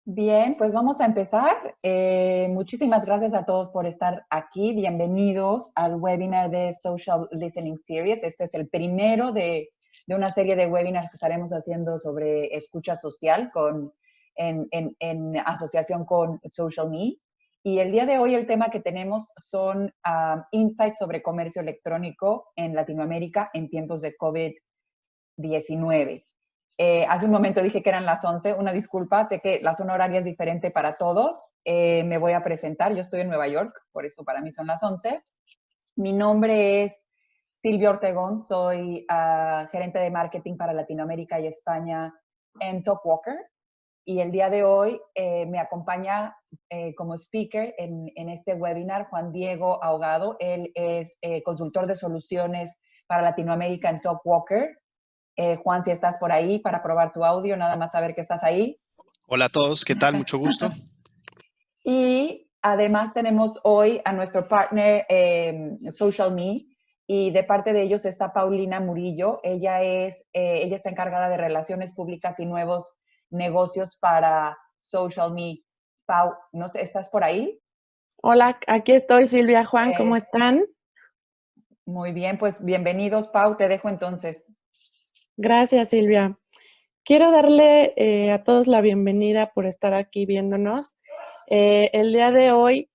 Bien, pues vamos a empezar. Muchísimas gracias a todos por estar aquí. Bienvenidos al webinar de Social Listening Series. Este es el primero de una serie de webinars que estaremos haciendo sobre escucha social en asociación con Social Me. Y el día de hoy el tema que tenemos son insights sobre comercio electrónico en Latinoamérica en tiempos de COVID-19. Hace un momento dije que eran las 11, una disculpa, sé que la zona horaria es diferente para todos. Me voy a presentar, yo estoy en Nueva York, por eso para mí son las 11. Mi nombre es Silvia Ortegón, soy gerente de marketing para Latinoamérica y España en Talkwalker. Y el día de hoy me acompaña como speaker en este webinar Juan Diego Ahogado. Él es consultor de soluciones para Latinoamérica en Talkwalker. Juan, si estás por ahí para probar tu audio, nada más saber que estás ahí. Hola a todos, ¿qué tal? Mucho gusto. Y además tenemos hoy a nuestro partner Social Me, y de parte de ellos está Paulina Murillo. Ella está encargada de relaciones públicas y nuevos negocios para Social Me. Pau, no sé, ¿estás por ahí? Hola, aquí estoy, Silvia, Juan, ¿cómo están? Muy bien, pues bienvenidos, Pau, te dejo entonces. Gracias, Silvia. Quiero darle a todos la bienvenida por estar aquí viéndonos. El día de hoy,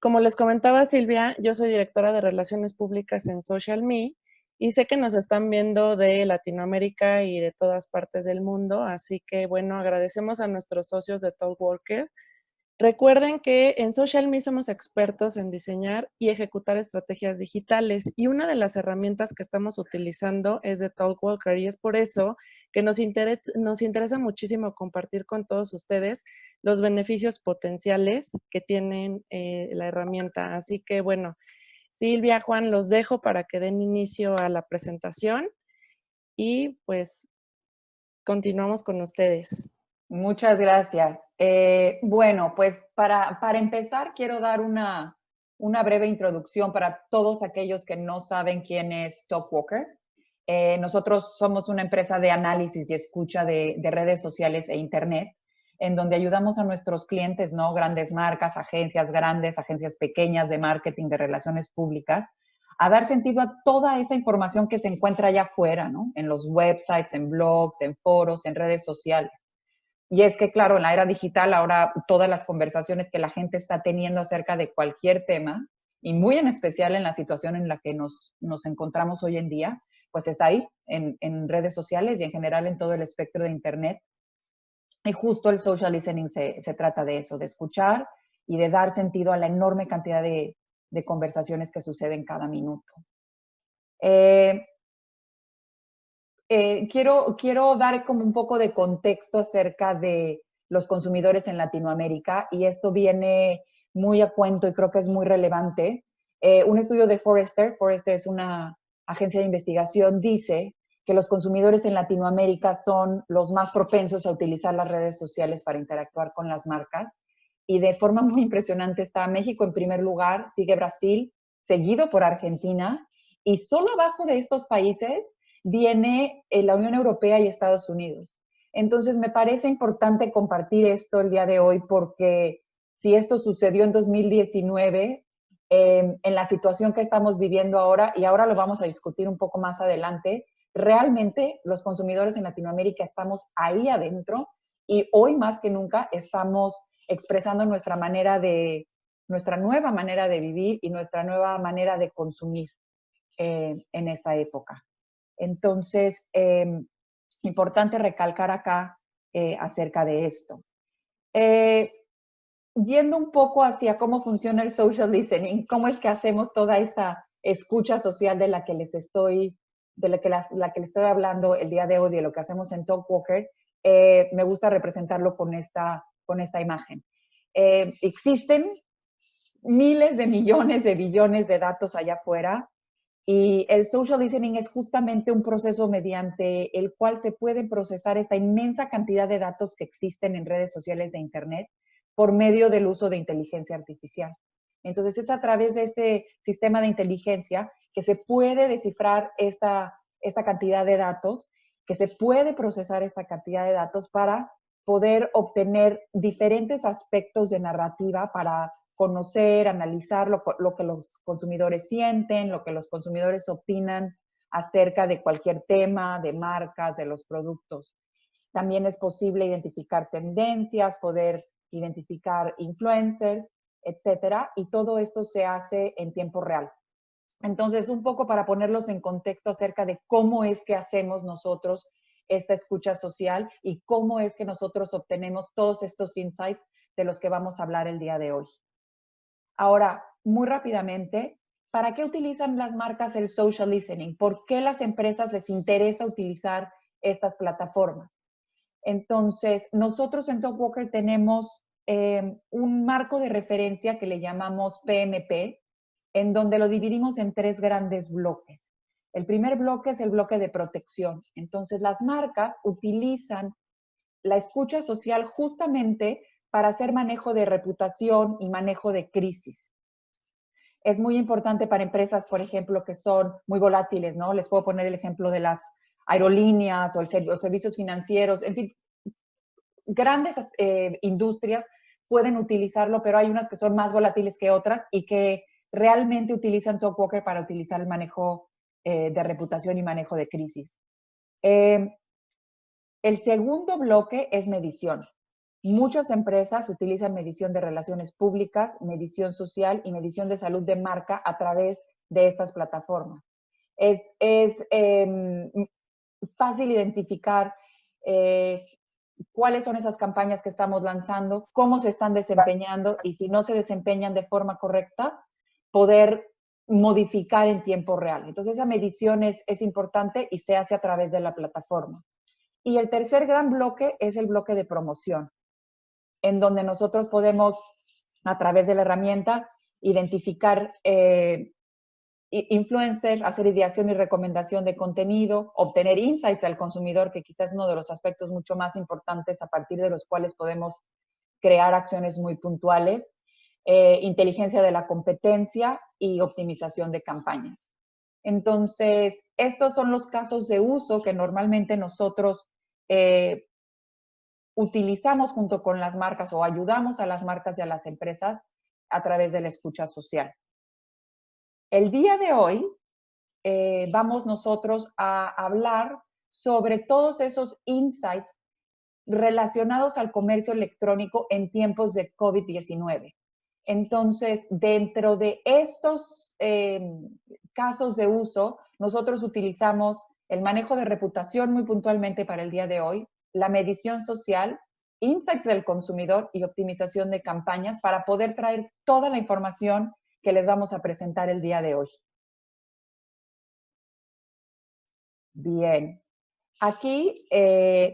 como les comentaba Silvia, yo soy directora de Relaciones Públicas en Social Me y sé que nos están viendo de Latinoamérica y de todas partes del mundo, así que bueno, agradecemos a nuestros socios de Talkwalker. Recuerden que en Social Me somos expertos en diseñar y ejecutar estrategias digitales y una de las herramientas que estamos utilizando es de Talkwalker y es por eso que nos interesa muchísimo compartir con todos ustedes los beneficios potenciales que tienen la herramienta. Así que bueno, Silvia, Juan, los dejo para que den inicio a la presentación y pues continuamos con ustedes. Muchas gracias. Bueno, pues para empezar quiero dar una breve introducción para todos aquellos que no saben quién es Talkwalker. Nosotros somos una empresa de análisis y escucha de redes sociales e internet, en donde ayudamos a nuestros clientes, ¿no? Grandes marcas, agencias grandes, agencias pequeñas de marketing, de relaciones públicas, a dar sentido a toda esa información que se encuentra allá afuera, ¿no? En los websites, en blogs, en foros, en redes sociales. Y es que, claro, en la era digital ahora todas las conversaciones que la gente está teniendo acerca de cualquier tema, y muy en especial en la situación en la que nos encontramos hoy en día, pues está ahí, en redes sociales y en general en todo el espectro de Internet. Y justo el social listening se trata de eso, de escuchar y de dar sentido a la enorme cantidad de conversaciones que suceden cada minuto. Quiero dar como un poco de contexto acerca de los consumidores en Latinoamérica, y esto viene muy a cuento y creo que es muy relevante. Un estudio de Forrester es una agencia de investigación, dice que los consumidores en Latinoamérica son los más propensos a utilizar las redes sociales para interactuar con las marcas, y de forma muy impresionante está México en primer lugar, sigue Brasil, seguido por Argentina, y solo abajo de estos países viene la Unión Europea y Estados Unidos. Entonces, me parece importante compartir esto el día de hoy porque si esto sucedió en 2019, en la situación que estamos viviendo ahora, y ahora lo vamos a discutir un poco más adelante, realmente los consumidores en Latinoamérica estamos ahí adentro y hoy más que nunca estamos expresando nuestra nueva manera de vivir y nuestra nueva manera de consumir en esta época. Entonces, importante recalcar acá acerca de esto. Yendo un poco hacia cómo funciona el social listening, cómo es que hacemos toda esta escucha social de la que les estoy hablando el día de hoy, de lo que hacemos en Talkwalker, me gusta representarlo con esta imagen. Existen miles de millones de billones de datos allá afuera, y el social listening es justamente un proceso mediante el cual se pueden procesar esta inmensa cantidad de datos que existen en redes sociales e Internet por medio del uso de inteligencia artificial. Entonces, es a través de este sistema de inteligencia que se puede descifrar esta cantidad de datos, que se puede procesar esta cantidad de datos para poder obtener diferentes aspectos de narrativa para conocer, analizar lo que los consumidores sienten, lo que los consumidores opinan acerca de cualquier tema, de marcas, de los productos. También es posible identificar tendencias, poder identificar influencers, etcétera, y todo esto se hace en tiempo real. Entonces, un poco para ponerlos en contexto acerca de cómo es que hacemos nosotros esta escucha social y cómo es que nosotros obtenemos todos estos insights de los que vamos a hablar el día de hoy. Ahora, muy rápidamente, ¿para qué utilizan las marcas el social listening? ¿Por qué las empresas les interesa utilizar estas plataformas? Entonces, nosotros en Talkwalker tenemos un marco de referencia que le llamamos PMP, en donde lo dividimos en 3 grandes bloques. El primer bloque es el bloque de protección. Entonces, las marcas utilizan la escucha social justamente para hacer manejo de reputación y manejo de crisis. Es muy importante para empresas, por ejemplo, que son muy volátiles, ¿no? Les puedo poner el ejemplo de las aerolíneas o los servicios financieros, en fin, grandes industrias pueden utilizarlo, pero hay unas que son más volátiles que otras y que realmente utilizan Talkwalker para utilizar el manejo de reputación y manejo de crisis. El segundo bloque es medición. Muchas empresas utilizan medición de relaciones públicas, medición social y medición de salud de marca a través de estas plataformas. Es fácil identificar cuáles son esas campañas que estamos lanzando, cómo se están desempeñando y si no se desempeñan de forma correcta, poder modificar en tiempo real. Entonces, esa medición es importante y se hace a través de la plataforma. Y el tercer gran bloque es el bloque de promoción, en donde nosotros podemos, a través de la herramienta, identificar influencers, hacer ideación y recomendación de contenido, obtener insights al consumidor, que quizás es uno de los aspectos mucho más importantes a partir de los cuales podemos crear acciones muy puntuales, inteligencia de la competencia y optimización de campañas. Entonces, estos son los casos de uso que normalmente nosotros utilizamos junto con las marcas o ayudamos a las marcas y a las empresas a través de la escucha social. El día de hoy vamos nosotros a hablar sobre todos esos insights relacionados al comercio electrónico en tiempos de COVID-19. Entonces, dentro de estos casos de uso, nosotros utilizamos el manejo de reputación muy puntualmente para el día de hoy, la medición social, insights del consumidor y optimización de campañas para poder traer toda la información que les vamos a presentar el día de hoy. Bien. Aquí,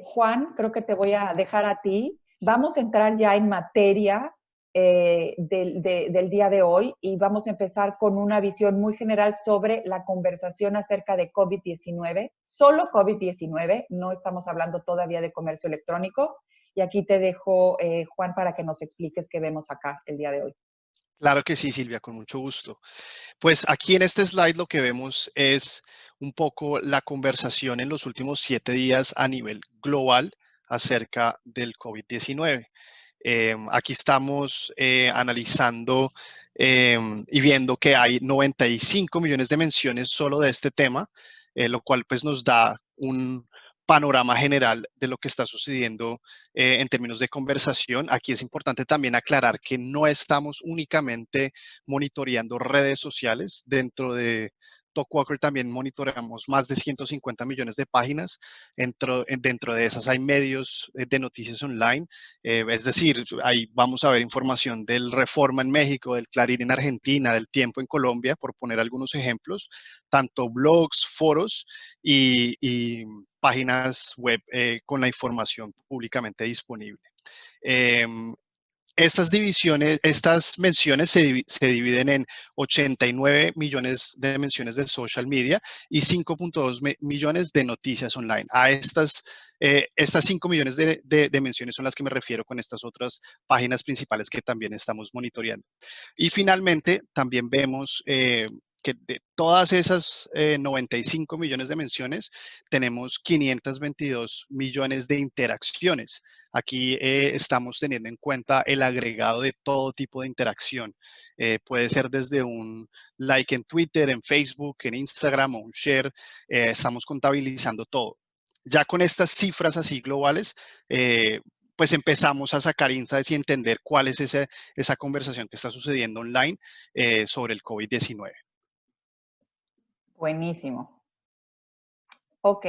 Juan, creo que te voy a dejar a ti. Vamos a entrar ya en materia del día de hoy y vamos a empezar con una visión muy general sobre la conversación acerca de COVID-19. Solo COVID-19, no estamos hablando todavía de comercio electrónico. Y aquí te dejo, Juan, para que nos expliques qué vemos acá el día de hoy. Claro que sí, Silvia, con mucho gusto. Pues aquí en este slide lo que vemos es un poco la conversación en los últimos 7 días a nivel global acerca del COVID-19. Aquí estamos analizando y viendo que hay 95 millones de menciones solo de este tema, lo cual pues nos da un panorama general de lo que está sucediendo en términos de conversación. Aquí es importante también aclarar que no estamos únicamente monitoreando redes sociales. Dentro de Talkwalker también monitoreamos más de 150 millones de páginas. Dentro de esas hay medios de noticias online. Es decir, ahí vamos a ver información del Reforma en México, del Clarín en Argentina, del Tiempo en Colombia, por poner algunos ejemplos, tanto blogs, foros y páginas web con la información públicamente disponible. Estas menciones se dividen en 89 millones de menciones de social media y 5.2 millones de noticias online. A estas 5 millones de menciones son las que me refiero con estas otras páginas principales que también estamos monitoreando. Y finalmente, también vemos que de todas esas 95 millones de menciones, tenemos 522 millones de interacciones. Aquí estamos teniendo en cuenta el agregado de todo tipo de interacción. Puede ser desde un like en Twitter, en Facebook, en Instagram o un share. Estamos contabilizando todo. Ya con estas cifras así globales, pues empezamos a sacar insights y entender cuál es esa conversación que está sucediendo online sobre el COVID-19. Buenísimo. Ok,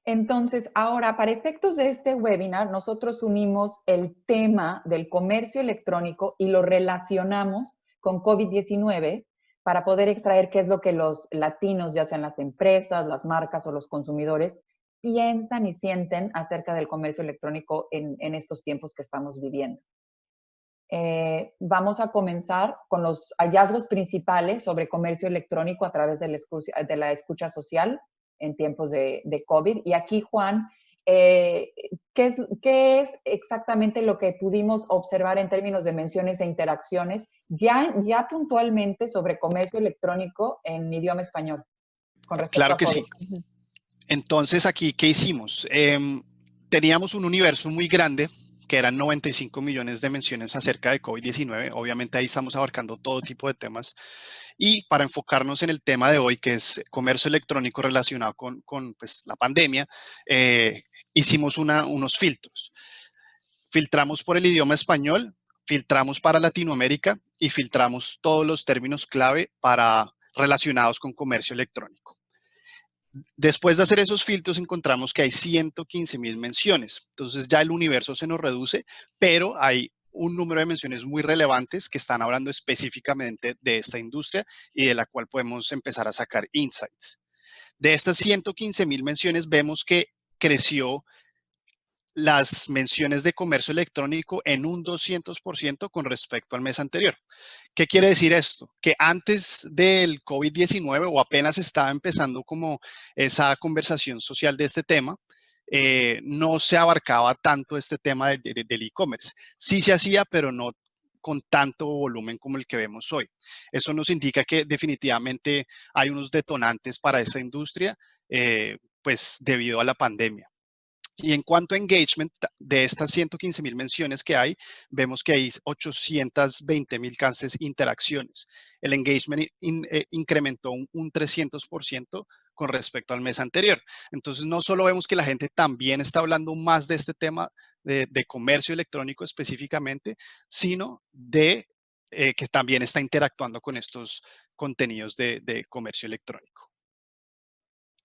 entonces ahora para efectos de este webinar, nosotros unimos el tema del comercio electrónico y lo relacionamos con COVID-19 para poder extraer qué es lo que los latinos, ya sean las empresas, las marcas o los consumidores, piensan y sienten acerca del comercio electrónico en estos tiempos que estamos viviendo. Vamos a comenzar con los hallazgos principales sobre comercio electrónico a través de la escucha social en tiempos de COVID. Y aquí, Juan, ¿qué es exactamente lo que pudimos observar en términos de menciones e interacciones ya puntualmente sobre comercio electrónico en idioma español con respecto Claro a que COVID? sí. Entonces, aquí, ¿qué hicimos? Teníamos un universo muy grande, que eran 95 millones de menciones acerca de COVID-19. Obviamente ahí estamos abarcando todo tipo de temas. Y para enfocarnos en el tema de hoy, que es comercio electrónico relacionado con pues, la pandemia, hicimos unos filtros. Filtramos por el idioma español, filtramos para Latinoamérica y filtramos todos los términos clave relacionados con comercio electrónico. Después de hacer esos filtros encontramos que hay 115,000 menciones. Entonces ya el universo se nos reduce, pero hay un número de menciones muy relevantes que están hablando específicamente de esta industria y de la cual podemos empezar a sacar insights. De estas 115,000 menciones vemos que creció las menciones de comercio electrónico en un 200% con respecto al mes anterior. ¿Qué quiere decir esto? Que antes del COVID-19 o apenas estaba empezando como esa conversación social de este tema, no se abarcaba tanto este tema del e-commerce. Sí se hacía, pero no con tanto volumen como el que vemos hoy. Eso nos indica que definitivamente hay unos detonantes para esta industria, pues debido a la pandemia. Y en cuanto a engagement, de estas 115,000 menciones que hay, vemos que hay 820,000 interacciones. El engagement incrementó un 300% con respecto al mes anterior. Entonces, no solo vemos que la gente también está hablando más de este tema de comercio electrónico específicamente, sino de que también está interactuando con estos contenidos de comercio electrónico.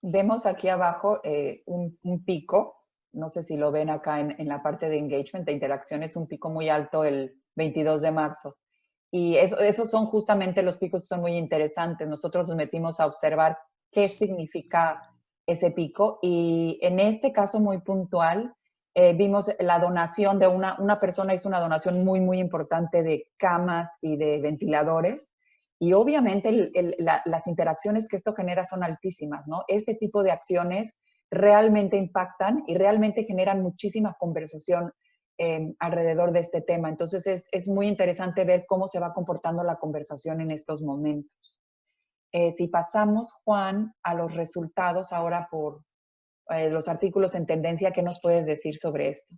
Vemos aquí abajo un pico, no sé si lo ven acá en la parte de engagement, de interacciones, un pico muy alto el 22 de marzo. Y esos son justamente los picos que son muy interesantes. Nosotros nos metimos a observar qué significa ese pico y en este caso muy puntual vimos la donación de una persona hizo una donación muy, muy importante de camas y de ventiladores. Y obviamente las interacciones que esto genera son altísimas, ¿no? Este tipo de acciones realmente impactan y realmente generan muchísima conversación alrededor de este tema. Entonces es muy interesante ver cómo se va comportando la conversación en estos momentos. Si pasamos, Juan, a los resultados ahora por los artículos en tendencia, ¿qué nos puedes decir sobre esto?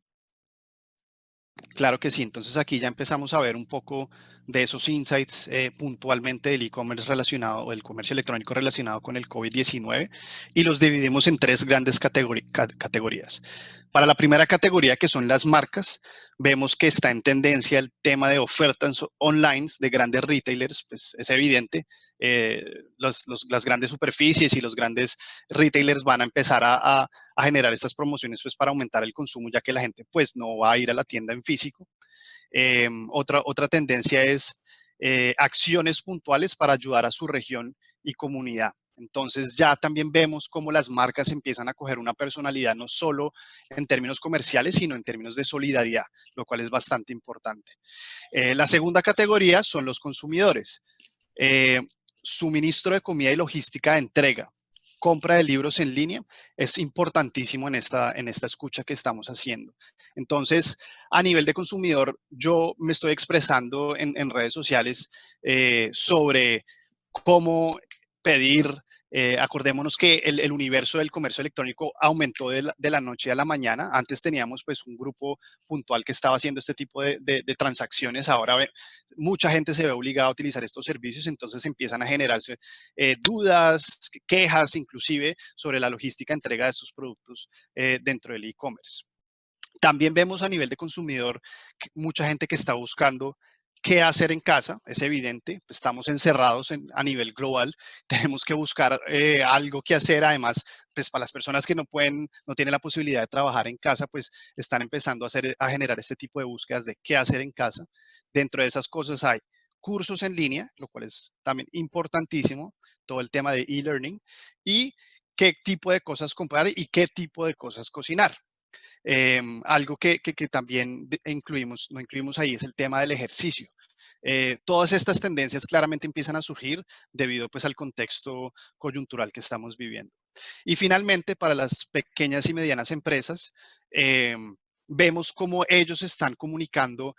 Claro que sí, entonces aquí ya empezamos a ver un poco de esos insights puntualmente del e-commerce relacionado o el comercio electrónico relacionado con el COVID-19 y los dividimos en tres grandes categorías. Para la primera categoría, que son las marcas, vemos que está en tendencia el tema de ofertas online de grandes retailers, pues es evidente. Las grandes superficies y los grandes retailers van a empezar a generar estas promociones pues para aumentar el consumo, ya que la gente pues no va a ir a la tienda en físico. Otra tendencia es acciones puntuales para ayudar a su región y comunidad. Entonces ya también vemos cómo las marcas empiezan a coger una personalidad no solo en términos comerciales, sino en términos de solidaridad, lo cual es bastante importante. La segunda categoría son los consumidores. Suministro de comida y logística de entrega, compra de libros en línea, es importantísimo en esta escucha que estamos haciendo. Entonces, a nivel de consumidor, yo me estoy expresando en redes sociales sobre cómo pedir. Acordémonos que el universo del comercio electrónico aumentó de la noche a la mañana. Antes teníamos pues un grupo puntual que estaba haciendo este tipo de transacciones. Ahora mucha gente se ve obligada a utilizar estos servicios, entonces empiezan a generarse dudas, quejas inclusive sobre la logística de entrega de estos productos dentro del e-commerce. También vemos a nivel de consumidor mucha gente que está buscando qué hacer en casa. Es evidente, estamos encerrados a nivel global, tenemos que buscar algo que hacer. Además, pues para las personas que no tienen la posibilidad de trabajar en casa, pues están empezando a generar este tipo de búsquedas de qué hacer en casa. Dentro de esas cosas hay cursos en línea, lo cual es también importantísimo, todo el tema de e-learning, y qué tipo de cosas comprar y qué tipo de cosas cocinar. Algo que también no incluimos ahí es el tema del ejercicio. Todas estas tendencias claramente empiezan a surgir debido pues al contexto coyuntural que estamos viviendo. Y finalmente, para las pequeñas y medianas empresas, vemos cómo ellos están comunicando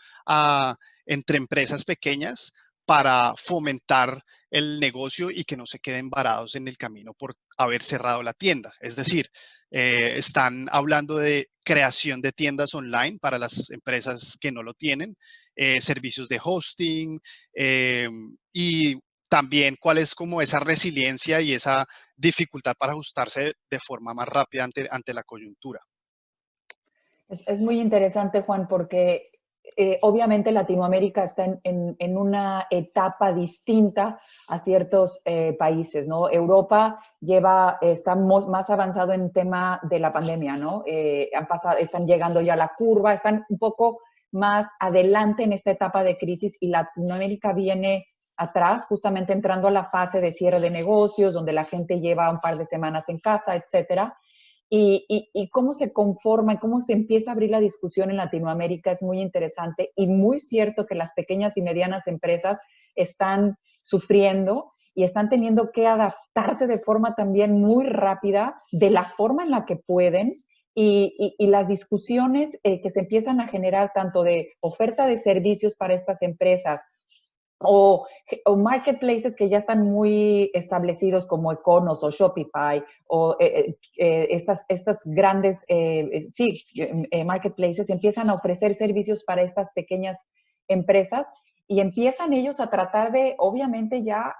entre empresas pequeñas para fomentar el negocio y que no se queden varados en el camino por haber cerrado la tienda. Es decir, están hablando de creación de tiendas online para las empresas que no lo tienen, servicios de hosting y también cuál es como esa resiliencia y esa dificultad para ajustarse de forma más rápida ante la coyuntura. Es muy interesante, Juan, porque obviamente Latinoamérica está en una etapa distinta a ciertos países, ¿no? Europa está más avanzado en tema de la pandemia, ¿no? Están llegando ya a la curva, están un poco más adelante en esta etapa de crisis y Latinoamérica viene atrás, justamente entrando a la fase de cierre de negocios, donde la gente lleva un par de semanas en casa, etcétera. Y cómo se conforma y cómo se empieza a abrir la discusión en Latinoamérica es muy interesante y muy cierto que las pequeñas y medianas empresas están sufriendo y están teniendo que adaptarse de forma también muy rápida, de la forma en la que pueden, y las discusiones que se empiezan a generar tanto de oferta de servicios para estas empresas o marketplaces que ya están muy establecidos como Econos o Shopify o estas grandes, marketplaces empiezan a ofrecer servicios para estas pequeñas empresas y empiezan ellos a tratar de, obviamente, ya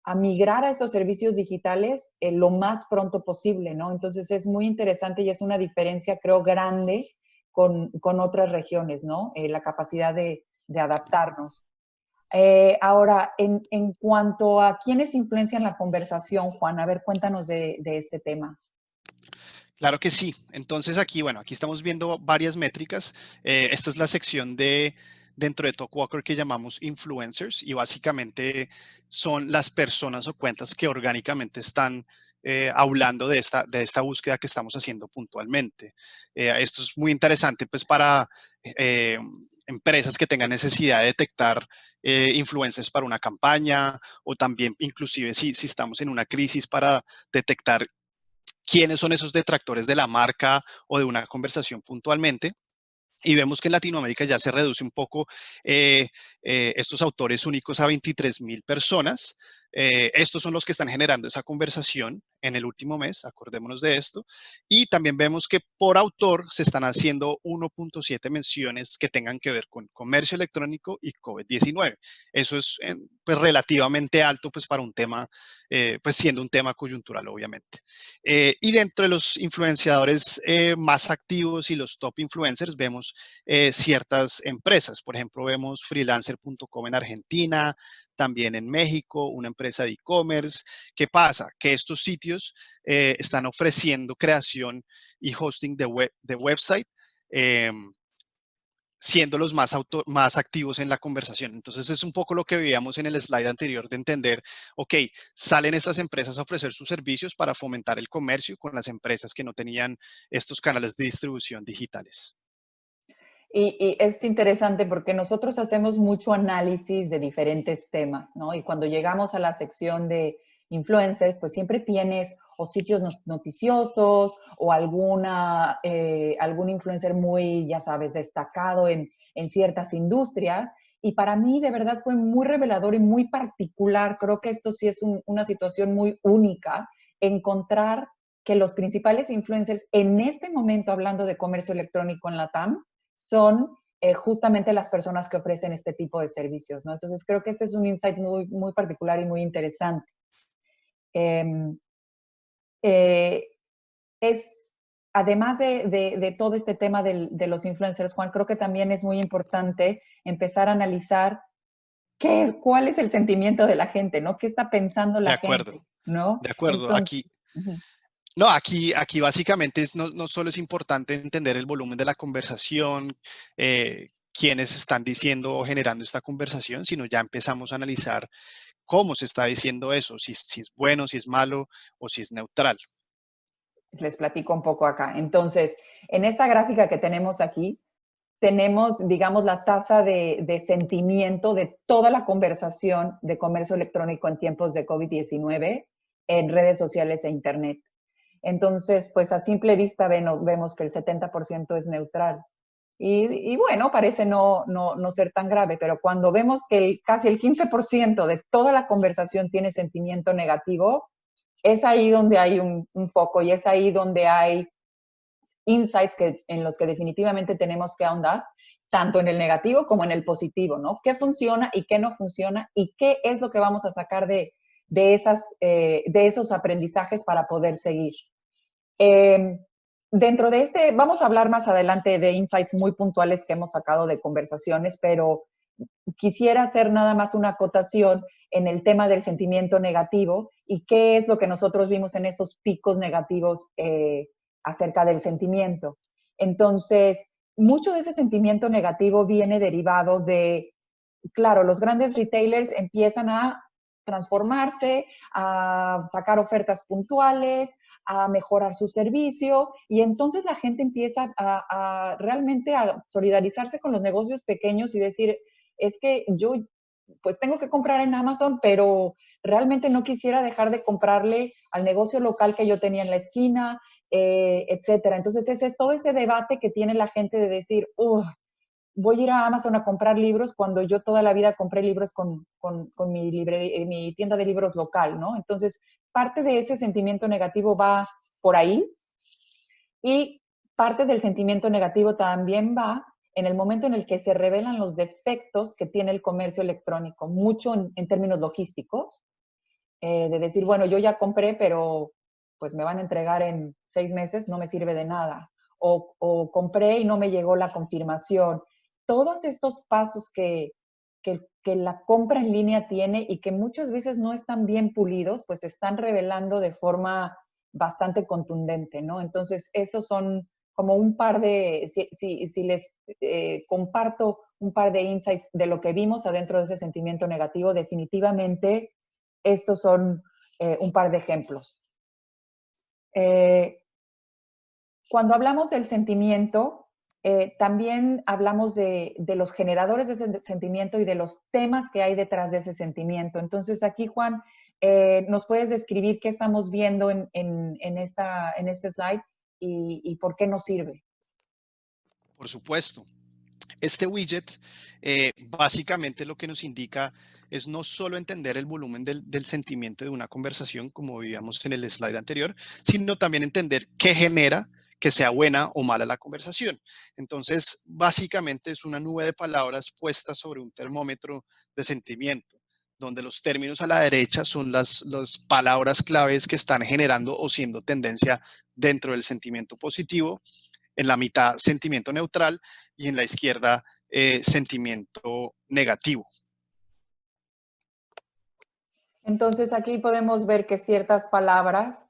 a migrar a estos servicios digitales lo más pronto posible, ¿no? Entonces es muy interesante y es una diferencia, creo, grande con otras regiones, ¿no? La capacidad de adaptarnos. Ahora, en cuanto a quiénes influencian la conversación, Juan, a ver, cuéntanos de este tema. Claro que sí. Entonces aquí, bueno, aquí estamos viendo varias métricas. Esta es la sección dentro de Talkwalker que llamamos influencers y básicamente son las personas o cuentas que orgánicamente están hablando de esta búsqueda que estamos haciendo puntualmente. Esto es muy interesante pues para empresas que tengan necesidad de detectar influencers para una campaña o también inclusive si estamos en una crisis para detectar quiénes son esos detractores de la marca o de una conversación puntualmente. Y vemos que en Latinoamérica ya se reduce un poco estos autores únicos a 23,000 personas. Estos son los que están generando esa conversación en el último mes, acordémonos de esto. Y también vemos que por autor se están haciendo 1.7 menciones que tengan que ver con comercio electrónico y COVID-19. Eso es pues, relativamente alto pues, para un tema, pues siendo un tema coyuntural, obviamente. Y dentro de los influenciadores más activos y los top influencers vemos ciertas empresas. Por ejemplo, vemos freelancer.com en Argentina, también en México, una empresa de e-commerce. ¿Qué pasa? Que estos sitios están ofreciendo creación y hosting de website, siendo los más activos en la conversación. Entonces es un poco lo que veíamos en el slide anterior de entender, ok, salen estas empresas a ofrecer sus servicios para fomentar el comercio con las empresas que no tenían estos canales de distribución digitales. Y es interesante porque nosotros hacemos mucho análisis de diferentes temas, ¿no? Y cuando llegamos a la sección de influencers, pues siempre tienes o sitios noticiosos o algún influencer muy, ya sabes, destacado en ciertas industrias. y para mí de verdad fue muy revelador y muy particular. Creo que esto sí es una situación muy única, encontrar que los principales influencers en este momento, hablando de comercio electrónico en la TAM, son justamente las personas que ofrecen este tipo de servicios, ¿no? Entonces creo que este es un insight muy, muy particular y muy interesante. Es, además de todo este tema de los influencers, Juan, creo que también es muy importante empezar a analizar cuál es el sentimiento de la gente, ¿no? ¿Qué está pensando De la acuerdo, gente, ¿no? de acuerdo. Entonces, Aquí, uh-huh. no, aquí básicamente no solo es importante entender el volumen de la conversación, quiénes están diciendo o generando esta conversación, sino ya empezamos a analizar cómo se está diciendo eso, si es bueno, si es malo o si es neutral. Les platico un poco acá. Entonces, en esta gráfica que tenemos aquí, tenemos, digamos, la tasa de sentimiento de toda la conversación de comercio electrónico en tiempos de COVID-19 en redes sociales e Internet. Entonces, pues a simple vista vemos que el 70% es neutral. Y bueno, parece no ser tan grave, pero cuando vemos que casi el 15% de toda la conversación tiene sentimiento negativo, es ahí donde hay un foco y es ahí donde hay insights en los que definitivamente tenemos que ahondar, tanto en el negativo como en el positivo, ¿no? ¿Qué funciona y qué no funciona? ¿Y qué es lo que vamos a sacar de esos aprendizajes para poder seguir? Dentro de vamos a hablar más adelante de insights muy puntuales que hemos sacado de conversaciones, pero quisiera hacer nada más una acotación en el tema del sentimiento negativo y qué es lo que nosotros vimos en esos picos negativos acerca del sentimiento. Entonces, mucho de ese sentimiento negativo viene derivado de, claro, los grandes retailers empiezan a transformarse, a sacar ofertas puntuales, a mejorar su servicio y entonces la gente empieza realmente a solidarizarse con los negocios pequeños y decir, es que yo pues tengo que comprar en Amazon, pero realmente no quisiera dejar de comprarle al negocio local que yo tenía en la esquina, etcétera. Entonces ese es todo ese debate que tiene la gente de decir, voy a ir a Amazon a comprar libros cuando yo toda la vida compré libros con mi tienda de libros local, ¿no? Entonces, parte de ese sentimiento negativo va por ahí y parte del sentimiento negativo también va en el momento en el que se revelan los defectos que tiene el comercio electrónico, mucho en términos logísticos, de decir, bueno, yo ya compré, pero pues me van a entregar en 6 meses, no me sirve de nada. O compré y no me llegó la confirmación. Todos estos pasos que la compra en línea tiene y que muchas veces no están bien pulidos, pues se están revelando de forma bastante contundente, ¿no? Entonces, esos son como un par de, si les comparto un par de insights de lo que vimos adentro de ese sentimiento negativo, definitivamente estos son un par de ejemplos. Cuando hablamos del sentimiento, también hablamos de los generadores de ese sentimiento y de los temas que hay detrás de ese sentimiento. Entonces, aquí, Juan, ¿nos puedes describir qué estamos viendo en este slide y por qué nos sirve? Por supuesto. Este widget básicamente lo que nos indica es no solo entender el volumen del sentimiento de una conversación, como veíamos en el slide anterior, sino también entender qué genera que sea buena o mala la conversación. Entonces, básicamente es una nube de palabras puestas sobre un termómetro de sentimiento, donde los términos a la derecha son las palabras claves que están generando o siendo tendencia dentro del sentimiento positivo, en la mitad sentimiento neutral y en la izquierda sentimiento negativo. Entonces, aquí podemos ver que ciertas palabras,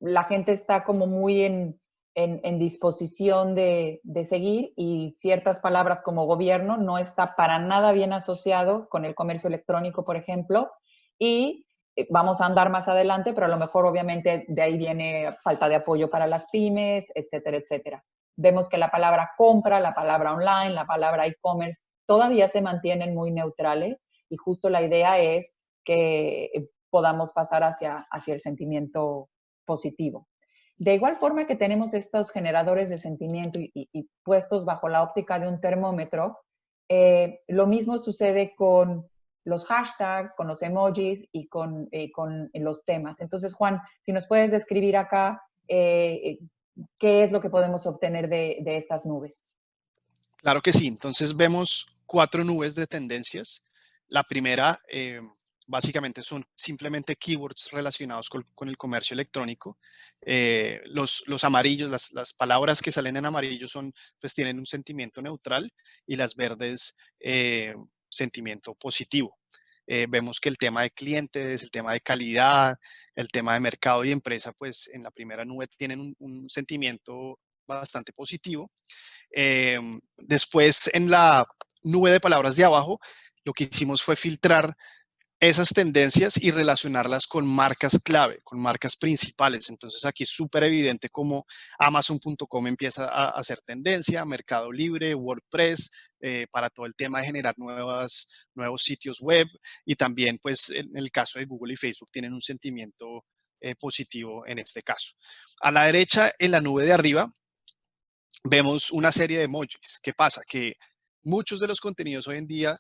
la gente está como muy en disposición de seguir y ciertas palabras como gobierno no está para nada bien asociado con el comercio electrónico, por ejemplo, y vamos a andar más adelante, pero a lo mejor obviamente de ahí viene falta de apoyo para las pymes, etcétera, etcétera. Vemos que la palabra compra, la palabra online, la palabra e-commerce todavía se mantienen muy neutrales y justo la idea es que podamos pasar hacia el sentimiento positivo. De igual forma que tenemos estos generadores de sentimiento y puestos bajo la óptica de un termómetro, Lo mismo sucede con los hashtags, con los emojis y con los temas. Entonces, Juan, si nos puedes describir acá qué es lo que podemos obtener de estas nubes. Claro que sí. Entonces vemos 4 nubes de tendencias. La primera, básicamente son simplemente keywords relacionados con el comercio electrónico. Los amarillos, las palabras que salen en amarillo pues tienen un sentimiento neutral y las verdes sentimiento positivo. Vemos que el tema de clientes, el tema de calidad, el tema de mercado y empresa, pues en la primera nube tienen un sentimiento bastante positivo. Después, en la nube de palabras de abajo, lo que hicimos fue filtrar esas tendencias y relacionarlas con marcas clave, con marcas principales. Entonces aquí es súper evidente cómo Amazon.com empieza a hacer tendencia, Mercado Libre, WordPress, para todo el tema de generar nuevos sitios web, y también pues en el caso de Google y Facebook tienen un sentimiento positivo en este caso. A la derecha, en la nube de arriba, vemos una serie de emojis. ¿Qué pasa? Que muchos de los contenidos hoy en día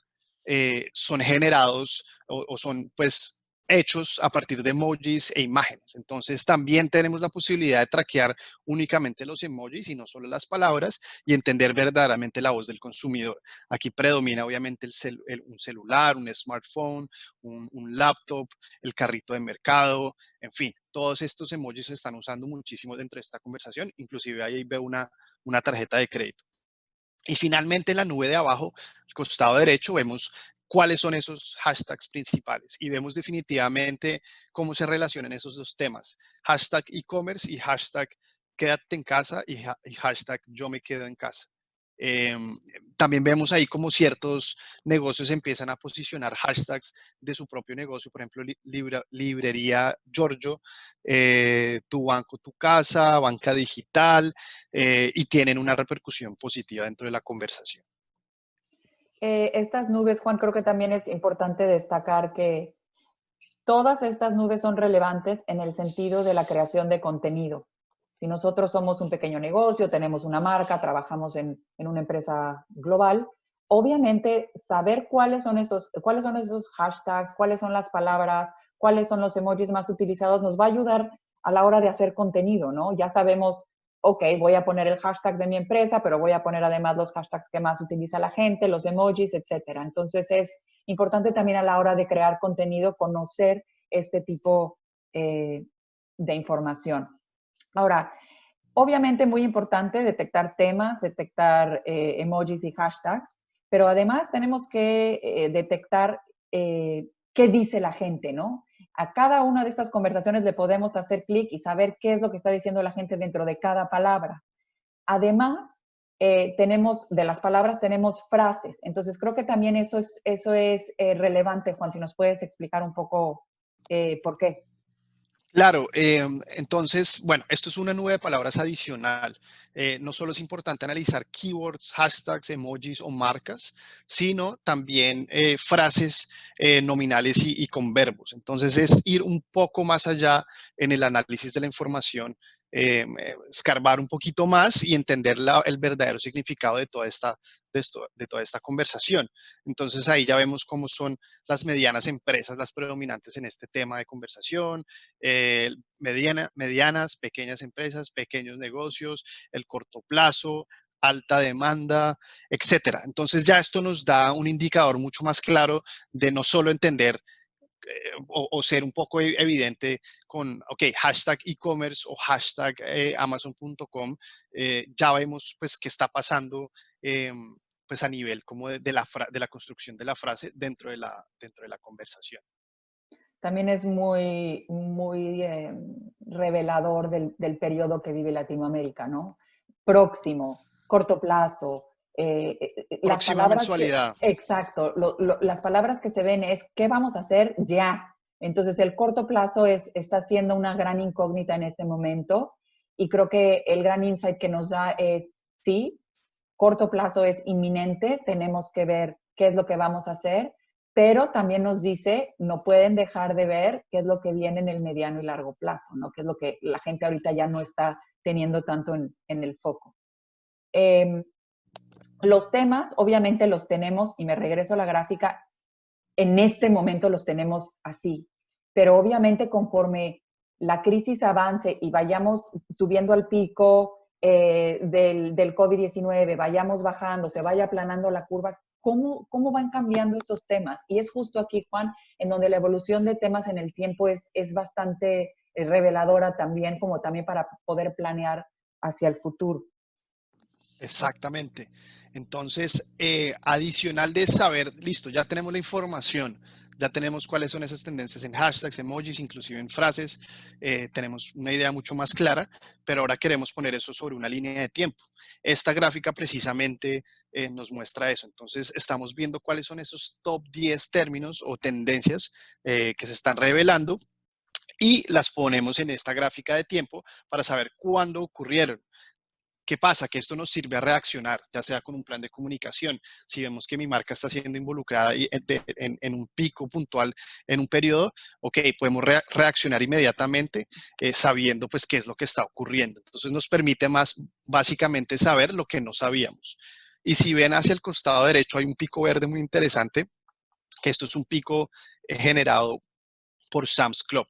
son generados o son pues hechos a partir de emojis e imágenes. Entonces también tenemos la posibilidad de traquear únicamente los emojis y no solo las palabras, y entender verdaderamente la voz del consumidor. Aquí predomina obviamente un celular, un smartphone, un laptop, el carrito de mercado, en fin, todos estos emojis se están usando muchísimo dentro de esta conversación. Inclusive ahí veo una tarjeta de crédito. Y finalmente en la nube de abajo, al costado derecho, vemos cuáles son esos hashtags principales y vemos definitivamente cómo se relacionan esos dos temas. Hashtag e-commerce y hashtag quédate en casa y hashtag yo me quedo en casa. También vemos ahí como ciertos negocios empiezan a posicionar hashtags de su propio negocio, por ejemplo, librería Giorgio, tu banco, tu casa, banca digital, y tienen una repercusión positiva dentro de la conversación. Estas nubes, Juan, creo que también es importante destacar que todas estas nubes son relevantes en el sentido de la creación de contenido. Si nosotros somos un pequeño negocio, tenemos una marca, trabajamos en una empresa global, obviamente saber cuáles son esos hashtags, cuáles son las palabras, cuáles son los emojis más utilizados, nos va a ayudar a la hora de hacer contenido, ¿no? Ya sabemos, ok, voy a poner el hashtag de mi empresa, pero voy a poner además los hashtags que más utiliza la gente, los emojis, etcétera. Entonces es importante también a la hora de crear contenido conocer este tipo de información. Ahora, obviamente muy importante detectar temas, detectar emojis y hashtags, pero además tenemos que detectar qué dice la gente, ¿no? A cada una de estas conversaciones le podemos hacer clic y saber qué es lo que está diciendo la gente dentro de cada palabra. Además, de las palabras tenemos frases. Entonces, creo que también eso es relevante, Juan, si nos puedes explicar un poco por qué. Claro, entonces, bueno, esto es una nube de palabras adicional. No solo es importante analizar keywords, hashtags, emojis o marcas, sino también frases nominales y con verbos. Entonces es ir un poco más allá en el análisis de la información, escarbar un poquito más y entender el verdadero significado de toda esta conversación. Entonces ahí ya vemos cómo son las medianas empresas las predominantes en este tema de conversación, medianas, pequeñas empresas, pequeños negocios, el corto plazo, alta demanda, etcétera. Entonces ya esto nos da un indicador mucho más claro de no solo entender o ser un poco evidente con, ok, hashtag e-commerce o hashtag amazon.com, ya vemos pues qué está pasando pues a nivel como de la construcción de la frase dentro de la conversación. También es muy, muy revelador del periodo que vive Latinoamérica, ¿no? Próximo, corto plazo. Las Próxima palabras mensualidad. exacto, las palabras que se ven es, ¿qué vamos a hacer ya? Entonces, el corto plazo está siendo una gran incógnita en este momento, y creo que el gran insight que nos da es, sí, corto plazo es inminente, tenemos que ver qué es lo que vamos a hacer, pero también nos dice, no pueden dejar de ver qué es lo que viene en el mediano y largo plazo, ¿no? Qué es lo que la gente ahorita ya no está teniendo tanto en el foco. Los temas, obviamente los tenemos, y me regreso a la gráfica, en este momento los tenemos así, pero obviamente conforme la crisis avance y vayamos subiendo al pico del COVID-19, vayamos bajando, se vaya aplanando la curva, ¿cómo van cambiando esos temas? Y es justo aquí, Juan, en donde la evolución de temas en el tiempo es bastante reveladora también, como también para poder planear hacia el futuro. Exactamente. Entonces, adicional de saber, listo, ya tenemos la información, ya tenemos cuáles son esas tendencias en hashtags, emojis, inclusive en frases, tenemos una idea mucho más clara, pero ahora queremos poner eso sobre una línea de tiempo. Esta gráfica precisamente nos muestra eso. Entonces, estamos viendo cuáles son esos top 10 términos o tendencias que se están revelando y las ponemos en esta gráfica de tiempo para saber cuándo ocurrieron. ¿Qué pasa? Que esto nos sirve a reaccionar, ya sea con un plan de comunicación. Si vemos que mi marca está siendo involucrada en un pico puntual, en un periodo, ok, podemos reaccionar inmediatamente sabiendo pues qué es lo que está ocurriendo. Entonces nos permite más básicamente saber lo que no sabíamos. Y si ven hacia el costado derecho hay un pico verde muy interesante, que esto es un pico generado por Sam's Club.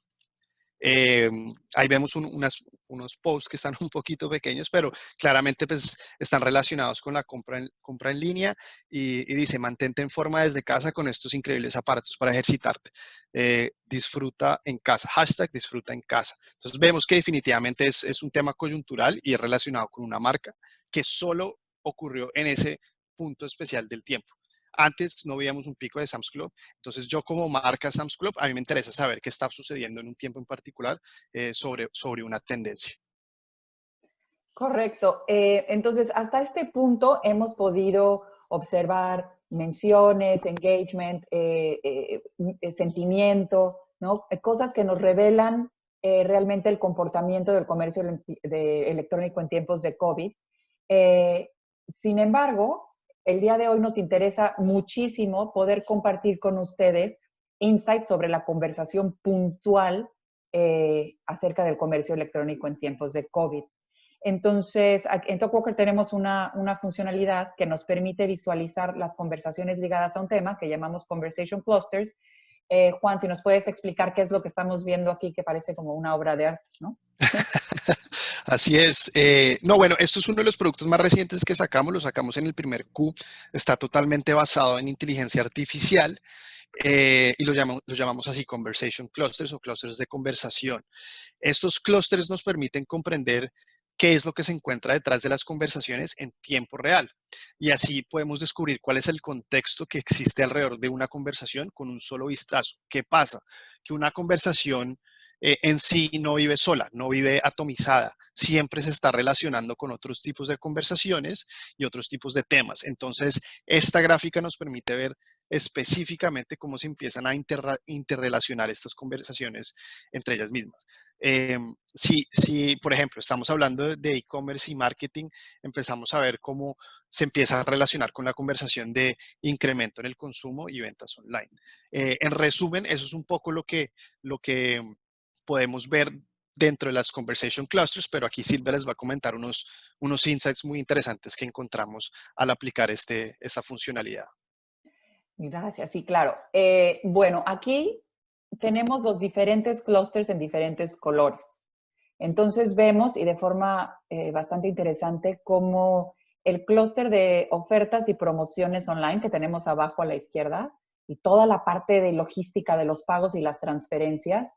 Ahí vemos unos posts que están un poquito pequeños, pero claramente pues, están relacionados con la compra en línea y dice, mantente en forma desde casa con estos increíbles aparatos para ejercitarte. Disfruta en casa, hashtag disfruta en casa. Entonces vemos que definitivamente es un tema coyuntural y es relacionado con una marca que solo ocurrió en ese punto especial del tiempo. Antes no veíamos un pico de Sam's Club, entonces yo como marca Sam's Club, a mí me interesa saber qué está sucediendo en un tiempo en particular sobre una tendencia. Correcto. Entonces, hasta este punto hemos podido observar menciones, engagement, sentimiento, ¿no? Cosas que nos revelan realmente el comportamiento del comercio electrónico en tiempos de COVID. Sin embargo, el día de hoy nos interesa muchísimo poder compartir con ustedes insights sobre la conversación puntual acerca del comercio electrónico en tiempos de COVID. Entonces, en TalkWalker tenemos una funcionalidad que nos permite visualizar las conversaciones ligadas a un tema que llamamos Conversation Clusters. Juan, si nos puedes explicar qué es lo que estamos viendo aquí, que parece como una obra de arte, ¿no? Así es. No, bueno, esto es uno de los productos más recientes que sacamos, lo sacamos en el primer Q, está totalmente basado en inteligencia artificial y lo llamamos así Conversation Clusters o clusters de conversación. Estos clústeres nos permiten comprender qué es lo que se encuentra detrás de las conversaciones en tiempo real. Y así podemos descubrir cuál es el contexto que existe alrededor de una conversación con un solo vistazo. ¿Qué pasa? Que una conversación en sí no vive sola, no vive atomizada, siempre se está relacionando con otros tipos de conversaciones y otros tipos de temas. Entonces, esta gráfica nos permite ver específicamente cómo se empiezan a interrelacionar estas conversaciones entre ellas mismas. Si, por ejemplo, estamos hablando de e-commerce y marketing, empezamos a ver cómo se empieza a relacionar con la conversación de incremento en el consumo y ventas online. En resumen, eso es un poco lo que podemos ver dentro de las Conversation Clusters, pero aquí Silvia les va a comentar unos insights muy interesantes que encontramos al aplicar esta funcionalidad. Gracias, sí, claro. Bueno, aquí tenemos los diferentes clusters en diferentes colores. Entonces vemos, y de forma bastante interesante, cómo el clúster de ofertas y promociones online que tenemos abajo a la izquierda y toda la parte de logística de los pagos y las transferencias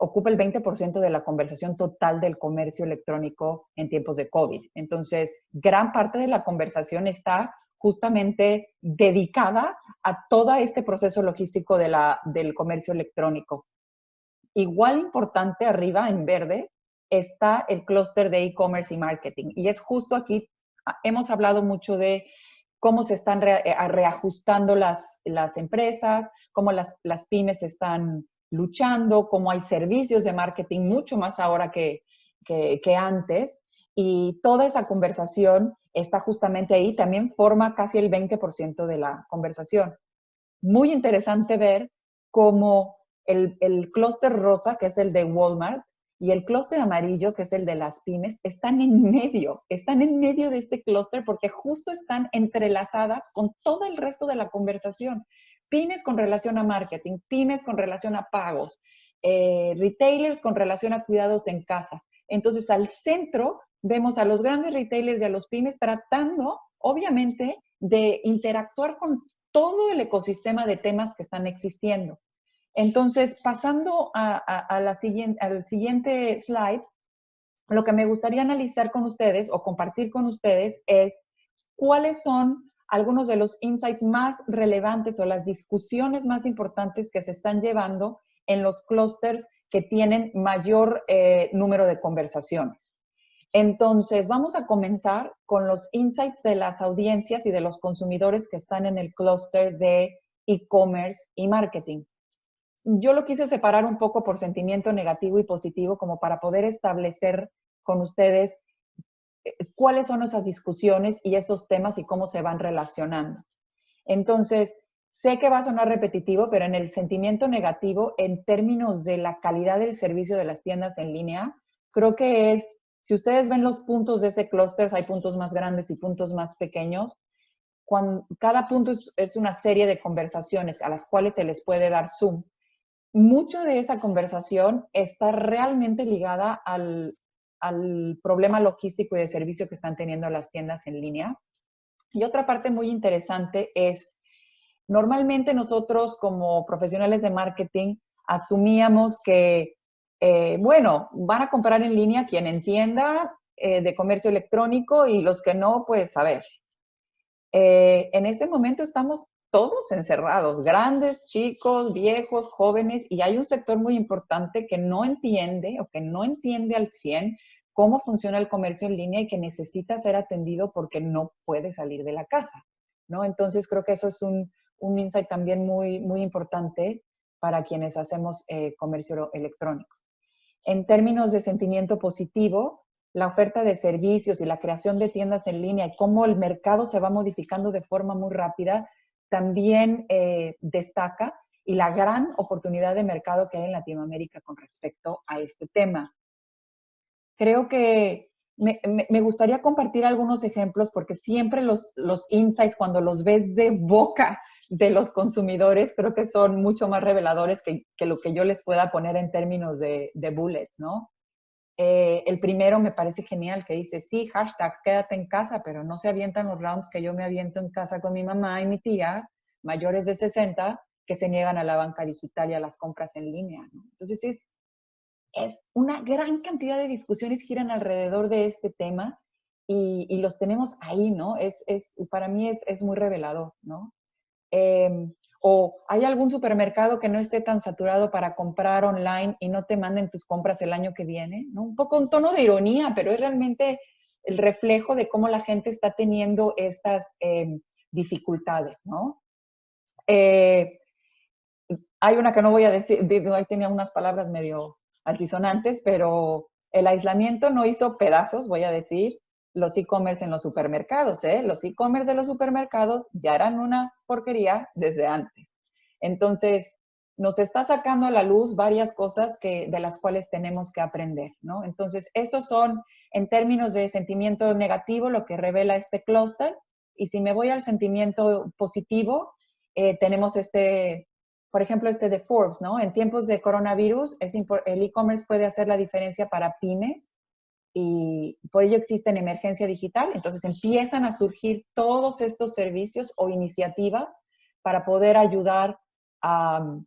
ocupa el 20% de la conversación total del comercio electrónico en tiempos de COVID. Entonces, gran parte de la conversación está justamente dedicada a todo este proceso logístico del comercio electrónico. Igual importante arriba en verde está el clúster de e-commerce y marketing. Y es justo aquí, hemos hablado mucho de cómo se están reajustando las empresas, cómo las pymes están luchando, cómo hay servicios de marketing mucho más ahora que antes. Y toda esa conversación está justamente ahí, también forma casi el 20% de la conversación. Muy interesante ver cómo el clúster rosa, que es el de Walmart, Y el clúster amarillo, que es el de las pymes, están en medio de este clúster porque justo están entrelazadas con todo el resto de la conversación. Pymes con relación a marketing, pymes con relación a pagos, retailers con relación a cuidados en casa. Entonces, al centro vemos a los grandes retailers y a los pymes tratando, obviamente, de interactuar con todo el ecosistema de temas que están existiendo. Entonces, pasando al siguiente slide, lo que me gustaría analizar con ustedes o compartir con ustedes es cuáles son algunos de los insights más relevantes o las discusiones más importantes que se están llevando en los clústeres que tienen mayor número de conversaciones. Entonces, vamos a comenzar con los insights de las audiencias y de los consumidores que están en el clúster de e-commerce y marketing. Yo lo quise separar un poco por sentimiento negativo y positivo como para poder establecer con ustedes cuáles son esas discusiones y esos temas y cómo se van relacionando. Entonces, sé que va a sonar repetitivo, pero en el sentimiento negativo, en términos de la calidad del servicio de las tiendas en línea, creo que es, si ustedes ven los puntos de ese clúster, hay puntos más grandes y puntos más pequeños. Cada punto es una serie de conversaciones a las cuales se les puede dar zoom. Mucho de esa conversación está realmente ligada al problema logístico y de servicio que están teniendo las tiendas en línea. Y otra parte muy interesante es, normalmente nosotros como profesionales de marketing asumíamos que, bueno, van a comprar en línea quien entienda de comercio electrónico y los que no, pues a ver. En este momento estamos todos encerrados, grandes, chicos, viejos, jóvenes, y hay un sector muy importante que no entiende o que no entiende al 100 cómo funciona el comercio en línea y que necesita ser atendido porque no puede salir de la casa, ¿no? Entonces, creo que eso es un insight también muy, muy importante para quienes hacemos comercio electrónico. En términos de sentimiento positivo, la oferta de servicios y la creación de tiendas en línea y cómo el mercado se va modificando de forma muy rápida, también destaca, y la gran oportunidad de mercado que hay en Latinoamérica con respecto a este tema. Creo que me gustaría compartir algunos ejemplos porque siempre los insights, cuando los ves de boca de los consumidores, creo que son mucho más reveladores que lo que yo les pueda poner en términos de bullets, ¿no? El primero me parece genial, que dice, sí, hashtag, quédate en casa, pero no se avientan los rounds que yo me aviento en casa con mi mamá y mi tía, mayores de 60, que se niegan a la banca digital y a las compras en línea, ¿no? Entonces, es una gran cantidad de discusiones giran alrededor de este tema y los tenemos ahí, ¿no? Para mí es muy revelador, ¿no? O hay algún supermercado que no esté tan saturado para comprar online y no te manden tus compras el año que viene, ¿no? Un poco un tono de ironía, pero es realmente el reflejo de cómo la gente está teniendo estas dificultades, ¿no? Hay una que no voy a decir, ahí tenía unas palabras medio altisonantes, pero el aislamiento no hizo pedazos, voy a decir, los e-commerce en los supermercados, ¿eh? Los e-commerce de los supermercados ya eran una porquería desde antes. Entonces, nos está sacando a la luz varias cosas de las cuales tenemos que aprender, ¿no? Entonces, estos son, en términos de sentimiento negativo, lo que revela este clúster. Y si me voy al sentimiento positivo, tenemos por ejemplo, de Forbes, ¿no? En tiempos de coronavirus, el e-commerce puede hacer la diferencia para pymes y por ello existe emergencia digital. Entonces empiezan a surgir todos estos servicios o iniciativas para poder ayudar a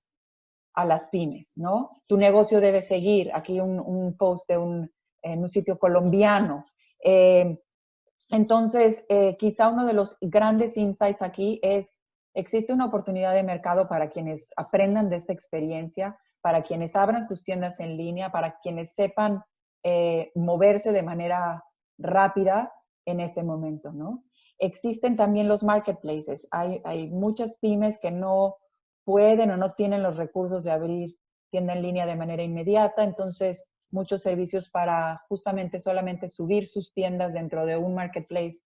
las pymes, ¿no? Tu negocio debe seguir. Aquí un post en un sitio colombiano. Entonces, quizá uno de los grandes insights aquí es, existe una oportunidad de mercado para quienes aprendan de esta experiencia, para quienes abran sus tiendas en línea, para quienes sepan moverse de manera rápida en este momento, ¿no? Existen también los marketplaces. Hay muchas pymes que no pueden o no tienen los recursos de abrir tienda en línea de manera inmediata, entonces muchos servicios para justamente solamente subir sus tiendas dentro de un marketplace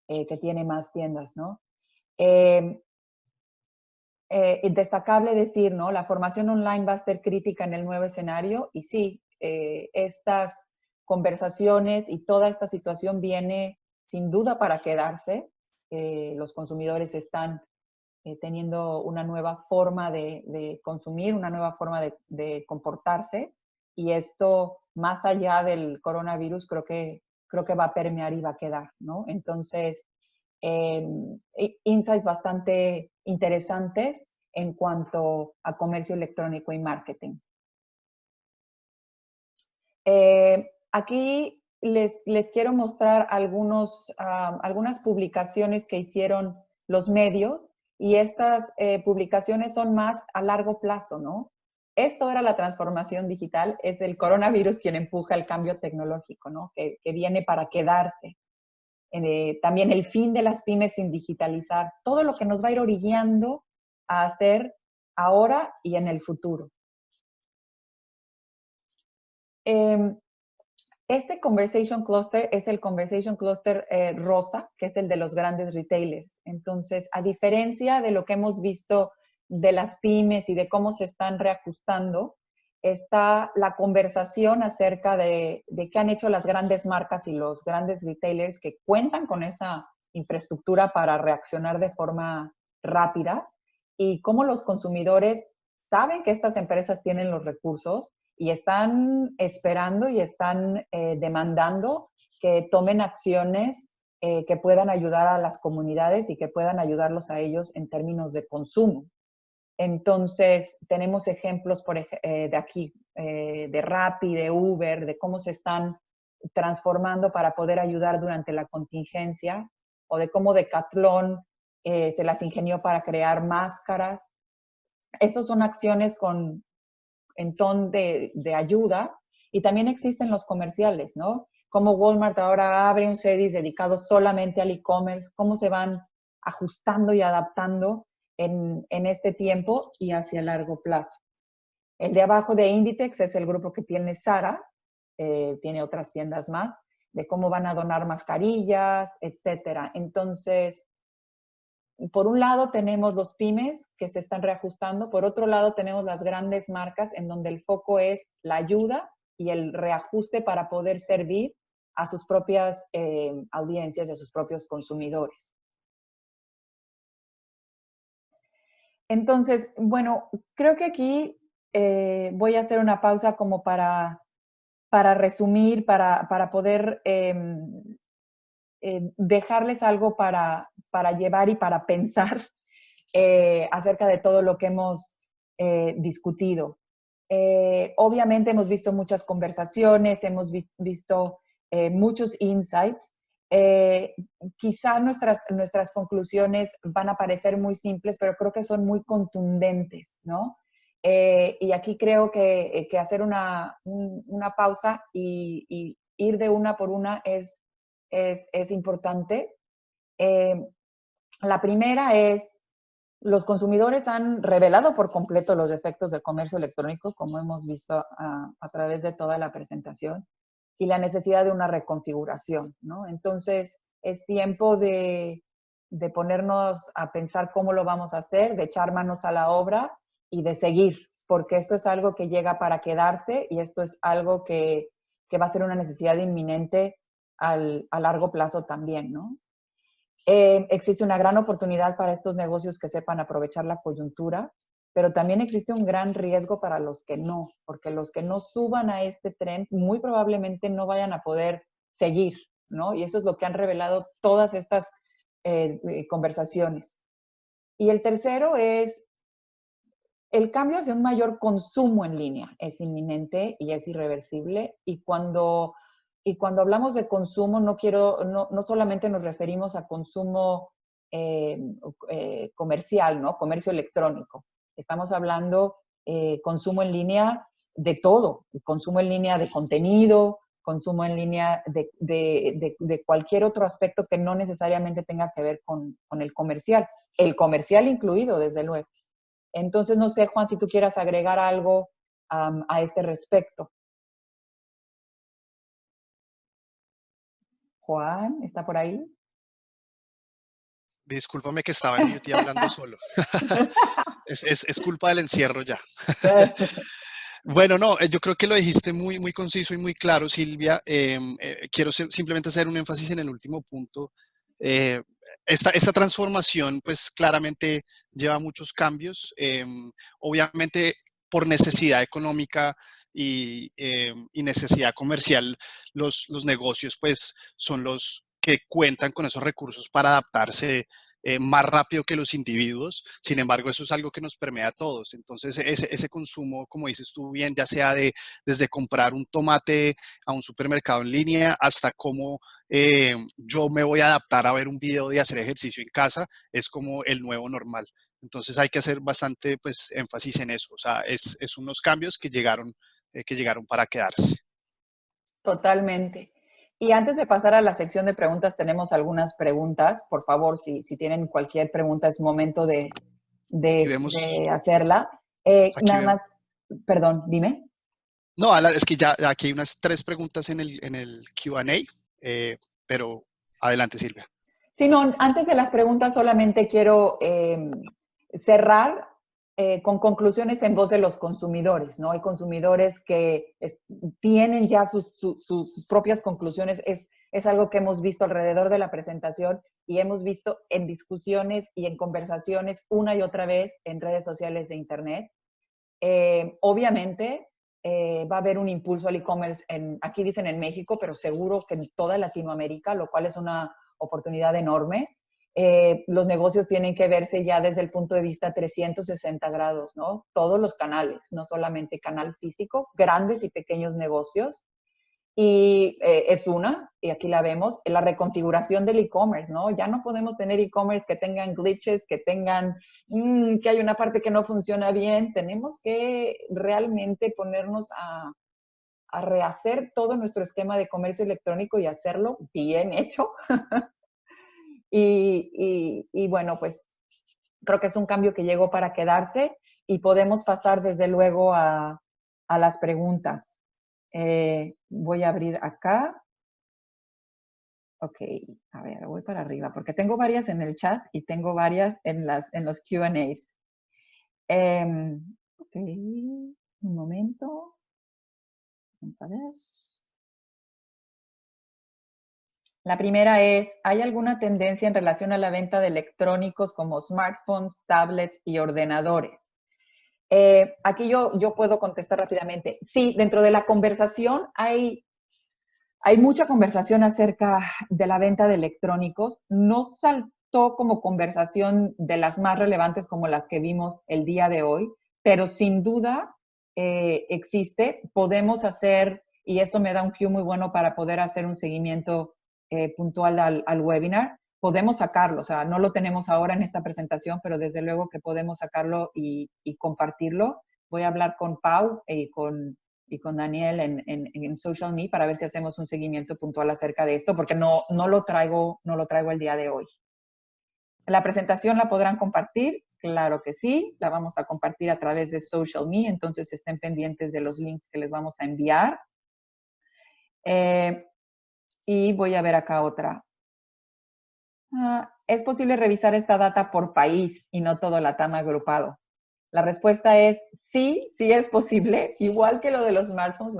que tiene más tiendas, ¿no? Destacable decir, ¿no? La formación online va a ser crítica en el nuevo escenario y sí, estas conversaciones y toda esta situación viene sin duda para quedarse. Los consumidores están teniendo una nueva forma de consumir, una nueva forma de comportarse, y esto, más allá del coronavirus, creo que va a permear y va a quedar, ¿no? Entonces, insights bastante interesantes en cuanto a comercio electrónico y marketing. Aquí les quiero mostrar algunas publicaciones que hicieron los medios, y estas publicaciones son más a largo plazo, ¿no? Esto era la transformación digital, es el coronavirus quien empuja el cambio tecnológico, ¿no? Que viene para quedarse. También el fin de las pymes sin digitalizar, todo lo que nos va a ir orillando a hacer ahora y en el futuro. Este Conversation Cluster es el Conversation Cluster rosa, que es el de los grandes retailers. Entonces, a diferencia de lo que hemos visto de las pymes y de cómo se están reajustando, está la conversación acerca de qué han hecho las grandes marcas y los grandes retailers que cuentan con esa infraestructura para reaccionar de forma rápida, y cómo los consumidores saben que estas empresas tienen los recursos y están esperando y están demandando que tomen acciones que puedan ayudar a las comunidades y que puedan ayudarlos a ellos en términos de consumo. Entonces, tenemos ejemplos de aquí, de Rappi, de Uber, de cómo se están transformando para poder ayudar durante la contingencia, o de cómo Decathlon se las ingenió para crear máscaras. Esas son acciones en ton de ayuda, y también existen los comerciales, ¿no? Como Walmart ahora abre un CEDIS dedicado solamente al e-commerce, cómo se van ajustando y adaptando en este tiempo y hacia largo plazo. El de abajo de Inditex es el grupo que tiene Zara, tiene otras tiendas más, de cómo van a donar mascarillas, etcétera. Entonces, por un lado tenemos los pymes que se están reajustando, por otro lado tenemos las grandes marcas en donde el foco es la ayuda y el reajuste para poder servir a sus propias audiencias y a sus propios consumidores. Entonces, bueno, creo que aquí voy a hacer una pausa como para resumir, para poder dejarles algo para llevar y para pensar acerca de todo lo que hemos discutido. Obviamente hemos visto muchas conversaciones, hemos visto muchos insights. Quizá nuestras conclusiones van a parecer muy simples, pero creo que son muy contundentes, ¿no? Y aquí creo que hacer una pausa y ir de una por una es importante. La primera es, los consumidores han revelado por completo los efectos del comercio electrónico, como hemos visto a través de toda la presentación, y la necesidad de una reconfiguración, ¿no? Entonces, es tiempo de ponernos a pensar cómo lo vamos a hacer, de echar manos a la obra y de seguir, porque esto es algo que llega para quedarse, y esto es algo que va a ser una necesidad inminente a largo plazo también, ¿no? Existe una gran oportunidad para estos negocios que sepan aprovechar la coyuntura, pero también existe un gran riesgo para los que no, porque los que no suban a este tren muy probablemente no vayan a poder seguir, ¿no? Y eso es lo que han revelado todas estas conversaciones. Y el tercero es, el cambio hacia un mayor consumo en línea es inminente y es irreversible, y cuando hablamos de consumo, no solamente nos referimos a consumo comercial, ¿no? Comercio electrónico. Estamos hablando consumo en línea de todo, consumo en línea de contenido, consumo en línea de cualquier otro aspecto que no necesariamente tenga que ver con el comercial incluido, desde luego. Entonces, no sé, Juan, si tú quieras agregar algo a este respecto. Juan, ¿está por ahí? Discúlpame que estaba en mute y hablando solo. Es culpa del encierro ya. Bueno, no, yo creo que lo dijiste muy conciso y muy claro, Silvia. Quiero simplemente hacer un énfasis en el último punto. Eh, esta transformación, pues claramente lleva muchos cambios. Obviamente, por necesidad económica y necesidad comercial, los negocios, pues, son los que cuentan con esos recursos para adaptarse más rápido que los individuos. Sin embargo, eso es algo que nos permea a todos. Entonces, ese consumo, como dices tú bien, ya sea desde comprar un tomate a un supermercado en línea hasta cómo yo me voy a adaptar a ver un video de hacer ejercicio en casa, es como el nuevo normal. Entonces hay que hacer bastante pues, énfasis en eso. O sea, es unos cambios que llegaron para quedarse. Totalmente. Y antes de pasar a la sección de preguntas, tenemos algunas preguntas. Por favor, si tienen cualquier pregunta, es momento Aquí vemos, de hacerla. aquí Nada vemos. más, perdón, dime. No, es que ya aquí hay unas 3 preguntas en el Q&A, pero adelante, Silvia. Sí, no, antes de las preguntas solamente quiero cerrar con conclusiones en voz de los consumidores, ¿no? Hay consumidores que tienen ya sus propias conclusiones. Es algo que hemos visto alrededor de la presentación y hemos visto en discusiones y en conversaciones una y otra vez en redes sociales de Internet. Obviamente va a haber un impulso al e-commerce, aquí dicen en México, pero seguro que en toda Latinoamérica, lo cual es una oportunidad enorme. Los negocios tienen que verse ya desde el punto de vista 360 grados, ¿no? Todos los canales, no solamente canal físico, grandes y pequeños negocios. Y es una, y aquí la vemos, la reconfiguración del e-commerce, ¿no? Ya no podemos tener e-commerce que tengan glitches, que tengan, que hay una parte que no funciona bien. Tenemos que realmente ponernos a rehacer todo nuestro esquema de comercio electrónico y hacerlo bien hecho. Y bueno, pues creo que es un cambio que llegó para quedarse y podemos pasar desde luego a las preguntas. Voy a abrir acá. Ok, a ver, voy para arriba, porque tengo varias en el chat y tengo varias en los Q&As. Ok, un momento. Vamos a ver. La primera es, ¿hay alguna tendencia en relación a la venta de electrónicos como smartphones, tablets y ordenadores? Aquí yo puedo contestar rápidamente. Sí, dentro de la conversación hay mucha conversación acerca de la venta de electrónicos. No saltó como conversación de las más relevantes como las que vimos el día de hoy, pero sin duda existe. Podemos hacer, y eso me da un cue muy bueno para poder hacer un seguimiento puntual al webinar. Podemos sacarlo, o sea, no lo tenemos ahora en esta presentación, pero desde luego que podemos sacarlo y compartirlo. Voy a hablar con Pau y con Daniel en Social Me para ver si hacemos un seguimiento puntual acerca de esto, porque no lo traigo el día de hoy. ¿La presentación la podrán compartir? Claro que sí, la vamos a compartir a través de Social Me, entonces estén pendientes de los links que les vamos a enviar. Y voy a ver acá otra. ¿Es posible revisar esta data por país y no todo LATAM agrupado? La respuesta es sí, sí es posible. Igual que lo de los smartphones,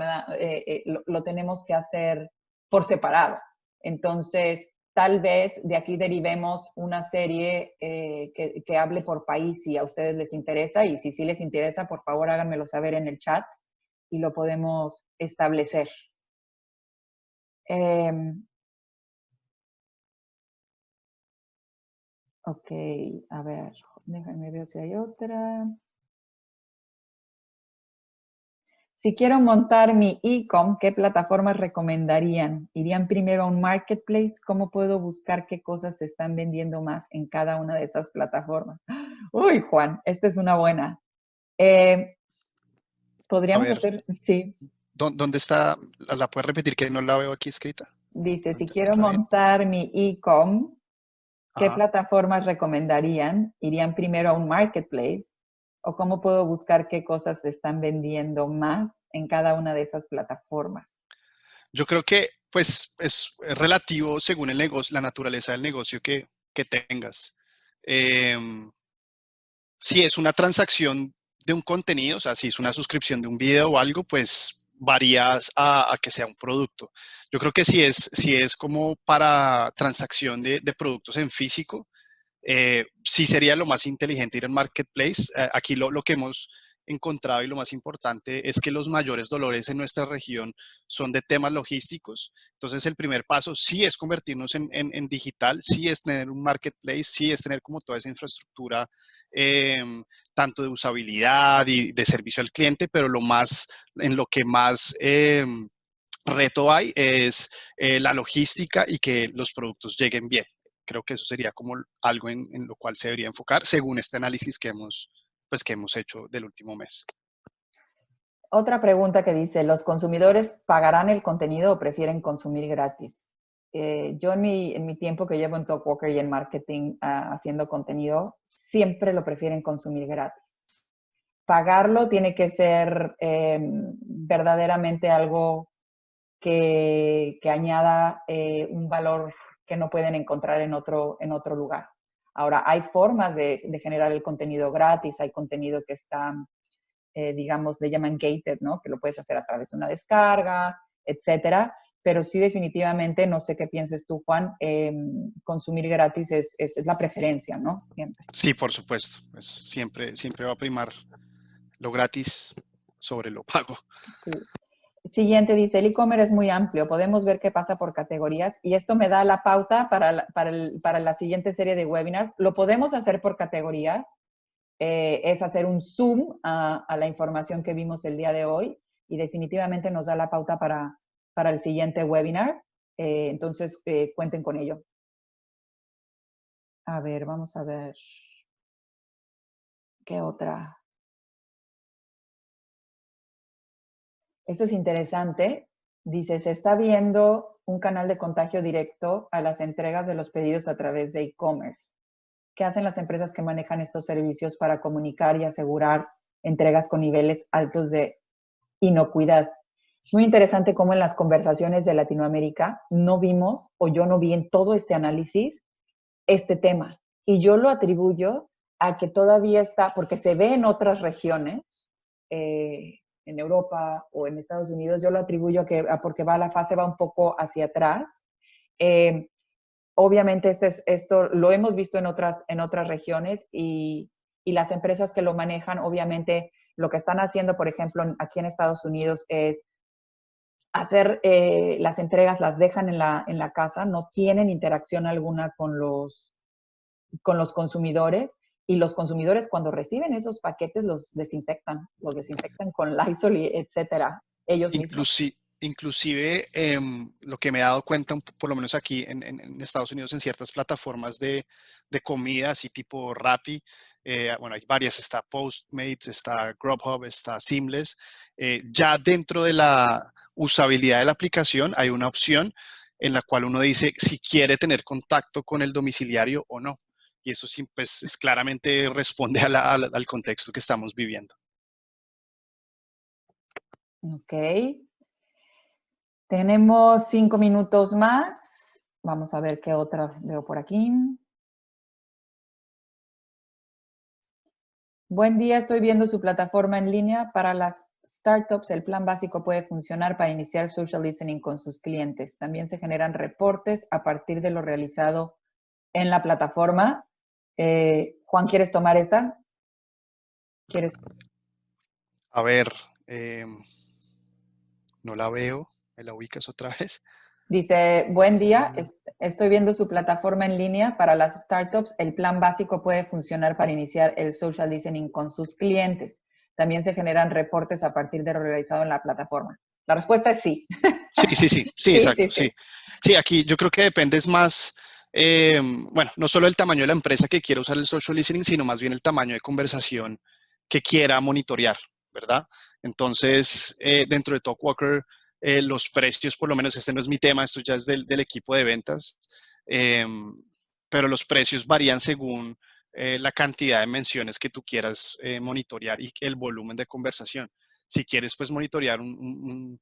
lo tenemos que hacer por separado. Entonces, tal vez de aquí derivemos una serie que hable por país si a ustedes les interesa. Y si sí les interesa, por favor háganmelo saber en el chat y lo podemos establecer. Ok, a ver, déjenme ver si hay otra. Si quiero montar mi e-com, ¿qué plataformas recomendarían? ¿Irían primero a un marketplace? ¿Cómo puedo buscar qué cosas se están vendiendo más en cada una de esas plataformas? Uy, Juan, esta es una buena. A Podríamos ver, hacer, sí, ¿dónde está? ¿La puedes repetir que no la veo aquí escrita? dice, ¿No si quiero entenderla bien? montar mi e-com, ¿qué Ajá. plataformas recomendarían? ¿Irían primero a un marketplace? ¿O cómo puedo buscar qué cosas se están vendiendo más en cada una de esas plataformas? Yo creo que pues es relativo según el negocio, la naturaleza del negocio que tengas. Si es una transacción de un contenido, o sea, si es una suscripción de un video o algo, pues varías a que sea un producto. Yo creo que si es como para transacción de productos en físico, sí sería lo más inteligente ir al marketplace. Aquí lo que hemos encontrado y lo más importante es que los mayores dolores en nuestra región son de temas logísticos. Entonces el primer paso sí es convertirnos en digital, sí es tener un marketplace, sí es tener como toda esa infraestructura, eh, tanto de usabilidad y de servicio al cliente, pero en lo que más reto hay es la logística y que los productos lleguen bien. Creo que eso sería como algo en lo cual se debería enfocar según este análisis pues, que hemos hecho del último mes. Otra pregunta que dice, ¿los consumidores pagarán el contenido o prefieren consumir gratis? Yo en mi tiempo que llevo en Talkwalker y en marketing haciendo contenido, siempre lo prefieren consumir gratis. Pagarlo tiene que ser verdaderamente algo que añada un valor que no pueden encontrar en otro lugar. Ahora, hay formas de generar el contenido gratis, hay contenido que está, digamos, le llaman gated, ¿no? Que lo puedes hacer a través de una descarga, etcétera. Pero sí, definitivamente, no sé qué pienses tú, Juan, consumir gratis es la preferencia, ¿no? Siempre. Sí, por supuesto. Pues siempre va a primar lo gratis sobre lo pago. Sí. Siguiente dice, el e-commerce es muy amplio, podemos ver qué pasa por categorías y esto me da la pauta para la siguiente serie de webinars. Lo podemos hacer por categorías, es hacer un zoom a la información que vimos el día de hoy y definitivamente nos da la pauta para el siguiente webinar. Entonces, cuenten con ello. A ver, vamos a ver. ¿Qué otra? Esto es interesante. Dice, se está viendo un canal de contagio directo a las entregas de los pedidos a través de e-commerce. ¿Qué hacen las empresas que manejan estos servicios para comunicar y asegurar entregas con niveles altos de inocuidad? Es muy interesante cómo en las conversaciones de Latinoamérica no vimos, o yo no vi en todo este análisis, este tema. Y yo lo atribuyo a que todavía está, porque se ve en otras regiones, en Europa o en Estados Unidos, yo lo atribuyo a porque la fase va un poco hacia atrás. Obviamente esto lo hemos visto en otras regiones y las empresas que lo manejan, obviamente lo que están haciendo, por ejemplo, aquí en Estados Unidos es hacer las entregas, las dejan en la casa, no tienen interacción alguna con los consumidores y los consumidores cuando reciben esos paquetes los desinfectan con Lysol, etcétera, ellos mismos. Inclusive lo que me he dado cuenta, por lo menos aquí en Estados Unidos, en ciertas plataformas de comida, así tipo Rappi, bueno, hay varias, está Postmates, está Grubhub, está Seamless. Ya dentro de la usabilidad de la aplicación hay una opción en la cual uno dice si quiere tener contacto con el domiciliario o no. Y eso sí, pues claramente responde al contexto que estamos viviendo. Ok. Tenemos 5 minutos más. Vamos a ver qué otra veo por aquí. Buen día, estoy viendo su plataforma en línea. Para las startups, el plan básico puede funcionar para iniciar social listening con sus clientes. También se generan reportes a partir de lo realizado en la plataforma. Juan, ¿quieres tomar esta? ¿Quieres? A ver, no la veo. ¿Me la ubicas otra vez? Dice, buen día, estoy viendo su plataforma en línea para las startups. El plan básico puede funcionar para iniciar el social listening con sus clientes. También se generan reportes a partir de lo realizado en la plataforma. La respuesta es sí. Sí, exacto, sí. Sí, aquí yo creo que depende es más, bueno, no solo el tamaño de la empresa que quiera usar el social listening, sino más bien el tamaño de conversación que quiera monitorear, ¿verdad? Entonces, dentro de Talkwalker, los precios, por lo menos este no es mi tema, esto ya es del equipo de ventas, pero los precios varían según la cantidad de menciones que tú quieras monitorear y el volumen de conversación. Si quieres, pues, monitorear un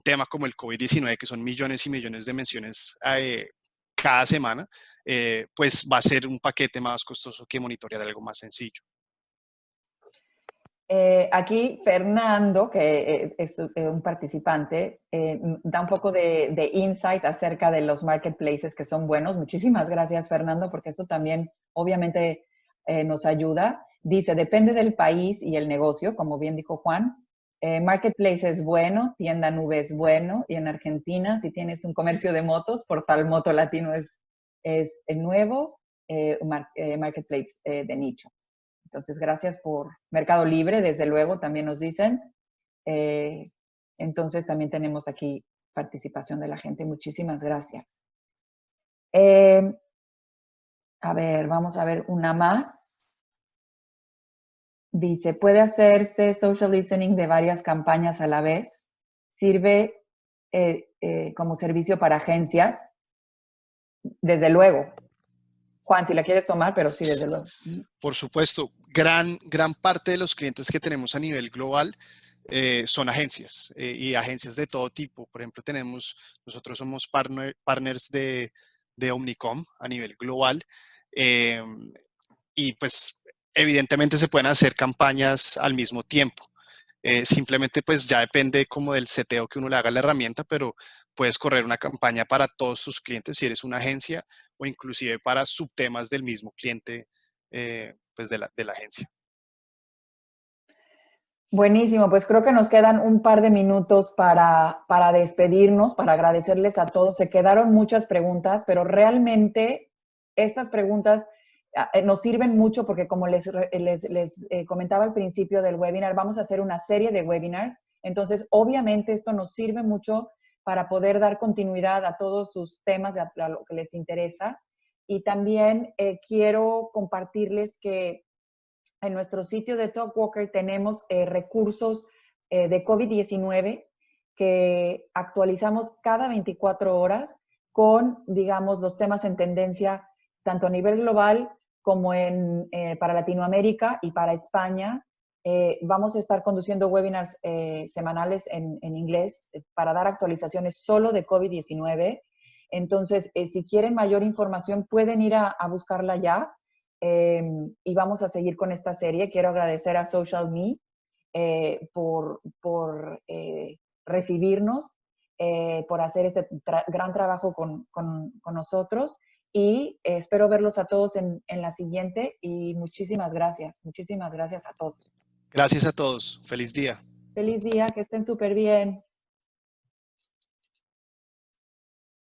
tema como el COVID-19, que son millones y millones de menciones cada semana, pues va a ser un paquete más costoso que monitorear algo más sencillo. Aquí Fernando, que es un participante, da un poco de insight acerca de los marketplaces que son buenos. Muchísimas gracias, Fernando, porque esto también obviamente nos ayuda. Dice, depende del país y el negocio, como bien dijo Juan. Marketplace es bueno, tienda nube es bueno, y en Argentina, si tienes un comercio de motos, Portal Moto Latino es el nuevo marketplace de nicho. Entonces, gracias por Mercado Libre, desde luego, también nos dicen. Entonces, también tenemos aquí participación de la gente. Muchísimas gracias. A ver, vamos a ver una más. Dice, ¿puede hacerse social listening de varias campañas a la vez? ¿Sirve como servicio para agencias? Desde luego. Juan, si la quieres tomar, pero sí, desde luego. Por supuesto, gran parte de los clientes que tenemos a nivel global son agencias y agencias de todo tipo. Por ejemplo, nosotros somos partners de Omnicom a nivel global y pues evidentemente se pueden hacer campañas al mismo tiempo. Simplemente pues ya depende como del seteo que uno le haga a la herramienta, pero puedes correr una campaña para todos tus clientes si eres una agencia o inclusive para subtemas del mismo cliente pues de la agencia. Buenísimo, pues creo que nos quedan un par de minutos para despedirnos, para agradecerles a todos. Se quedaron muchas preguntas, pero realmente estas preguntas nos sirven mucho porque como les comentaba al principio del webinar, vamos a hacer una serie de webinars. Entonces, obviamente esto nos sirve mucho para poder dar continuidad a todos sus temas, a lo que les interesa. Y también quiero compartirles que en nuestro sitio de Talkwalker tenemos recursos de COVID-19 que actualizamos cada 24 horas con, digamos, los temas en tendencia tanto a nivel global como para Latinoamérica y para España. Vamos a estar conduciendo webinars semanales en inglés para dar actualizaciones solo de COVID-19. Entonces, si quieren mayor información, pueden ir a buscarla ya. Y vamos a seguir con esta serie. Quiero agradecer a Social Me por recibirnos, por hacer este gran trabajo con nosotros y espero verlos a todos en la siguiente y muchísimas gracias a todos. Gracias a todos. Feliz día. Feliz día, que estén súper bien.